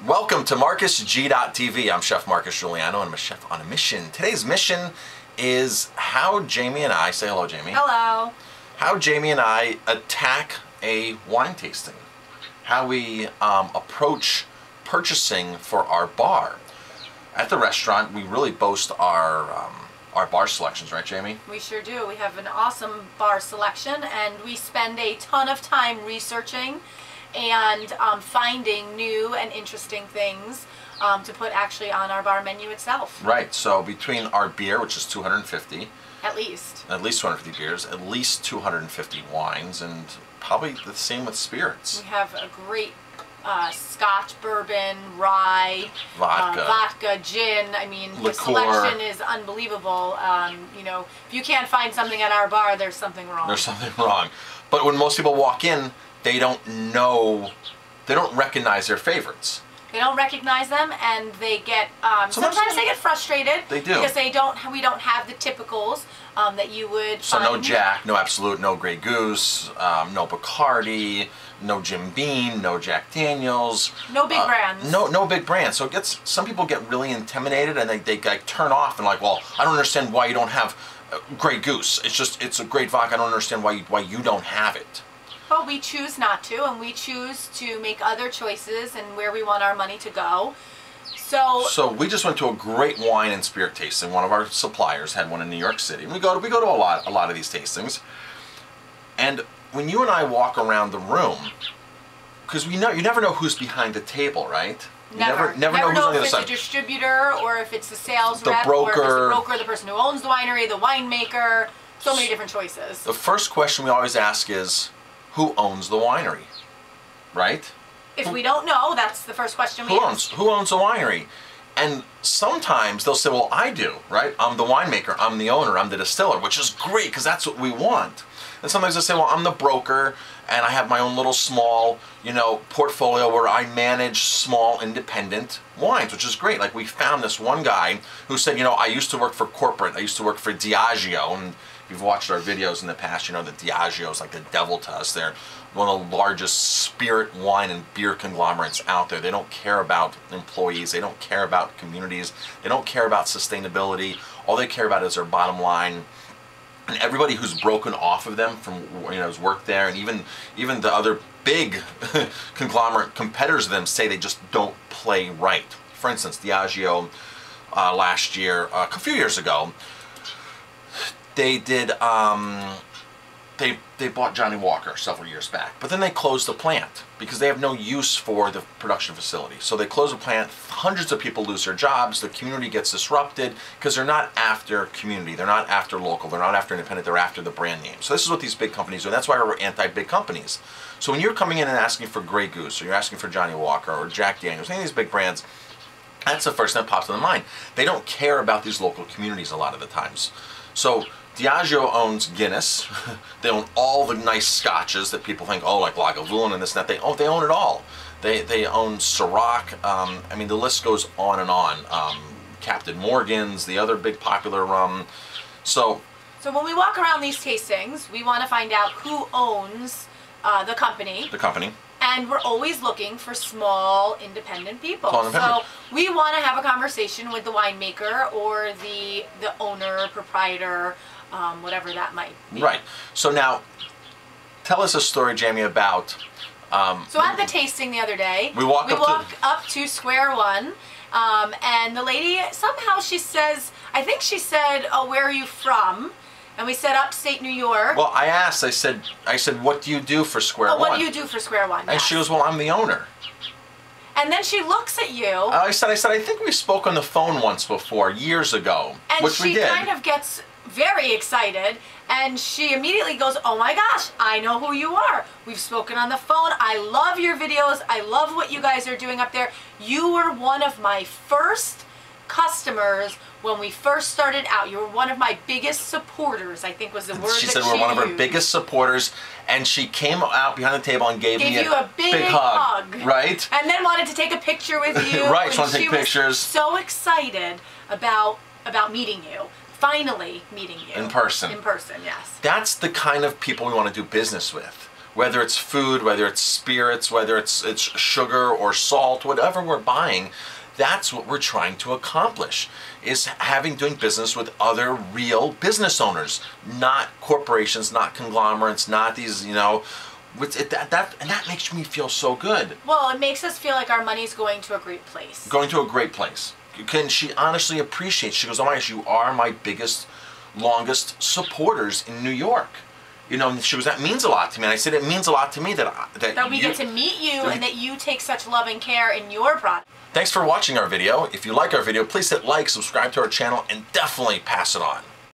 Welcome to MarcusG.TV. I'm Chef Marcus Guiliano, and I'm a chef on a mission. Today's mission is how Jamie and I, say hello, Jamie. Hello. How Jamie and I attack a wine tasting. How we approach purchasing for our bar. At the restaurant, we really boast our bar selections, right, Jamie? We sure do. We have an awesome bar selection, and we spend a ton of time researching and finding new and interesting things to put actually on our bar menu itself. Right. So between our beer, which is 250, at least 250 beers, at least 250 wines, and probably the same with spirits. We have a great Scotch, bourbon, rye, vodka, gin. I mean, liqueur. The selection is unbelievable. You know, if you can't find something at our bar, there's something wrong. There's something wrong. But when most people walk in, they don't know, they don't recognize their favorites. They don't recognize them, and they get sometimes they get frustrated. They do, because we don't have the typicals that you would. So find. No Jack, no Absolute, no Grey Goose, no Bacardi, no Jim Beam, no Jack Daniels. No big brands. No big brands. So it gets, some people get really intimidated, and they like turn off and like, well, I don't understand why you don't have Grey Goose. It's a great vodka. I don't understand why you don't have it. But we choose not to, and we choose to make other choices and where we want our money to go. So we just went to a great wine and spirit tasting. One of our suppliers had one in New York City. We go to a lot of these tastings. And when you and I walk around the room, because you never know who's behind the table, right? Never know who's on the other if it's side. A distributor, or if it's the sales the rep, broker, or if it's the broker, the person who owns the winery, the winemaker. So many different choices. The first question we always ask is, who owns the winery, right? If we don't know, that's the first question we ask. Who owns the winery? And sometimes they'll say, well, I do, right? I'm the winemaker, I'm the owner, I'm the distiller, which is great because that's what we want. And sometimes they'll say, well, I'm the broker and I have my own little small, portfolio where I manage small independent wines, which is great. Like, we found this one guy who said, I used to work for corporate, I used to work for Diageo, and if you've watched our videos in the past, you know that Diageo is like the devil to us. They're one of the largest spirit, wine, and beer conglomerates out there. They don't care about employees. They don't care about communities. They don't care about sustainability. All they care about is their bottom line. And everybody who's broken off of them from has worked there, and even the other big conglomerate competitors of them say they just don't play right. For instance, Diageo last year, a few years ago, they did, they bought Johnny Walker several years back, but then they closed the plant because they have no use for the production facility. So they close the plant, hundreds of people lose their jobs, the community gets disrupted because they're not after community, they're not after local, they're not after independent, they're after the brand name. So this is what these big companies do, and that's why we're anti-big companies. So when you're coming in and asking for Grey Goose, or you're asking for Johnny Walker, or Jack Daniels, any of these big brands, that's the first thing that pops in the mind. They don't care about these local communities a lot of the times. So Diageo owns Guinness. They own all the nice scotches that people think, oh, like Lagavulin and this and that. They own it all. They own Ciroc. I mean, the list goes on and on. Captain Morgan's, the other big popular rum. So when we walk around these tastings, we want to find out who owns the company. The company. And we're always looking for small, independent people. So we want to have a conversation with the winemaker or the owner, proprietor, whatever that might be. Right. So now, tell us a story, Jamie, about... so at the tasting the other day, we walk up to square one, and the lady, somehow she says, I think she said, oh, where are you from? And we said upstate New York. Well, I said, what do you do for Square One? What do you do for Square One? And yes. she goes, well, I'm the owner. And then she looks at you. I said, I think we spoke on the phone once before, years ago, which we did. And she kind of gets very excited, and she immediately goes, oh my gosh, I know who you are. We've spoken on the phone. I love your videos. I love what you guys are doing up there. You were one of my first customers when we first started out. You were one of my biggest supporters, I think was the word that she used. She said we're one of her biggest supporters, and she came out behind the table and gave me you a big hug. Right? And then wanted to take a picture with you. Right, she wanted to take pictures. Was so excited about meeting you. Finally meeting you. In person. In person, yes. That's the kind of people we want to do business with. whether it's food, whether it's spirits, whether it's sugar or salt, whatever we're buying, that's what we're trying to accomplish, is doing business with other real business owners, not corporations, not conglomerates, not these, you know, and that makes me feel so good. Well, it makes us feel like our money's going to a great place. Going to a great place. She honestly appreciates, she goes, oh my gosh, you are my biggest, longest supporters in New York. You know, and she goes, that means a lot to me. And I said, it means a lot to me that we get to meet you and that you take such love and care in your product. Thanks for watching our video. If you like our video, please hit like, subscribe to our channel, and definitely pass it on.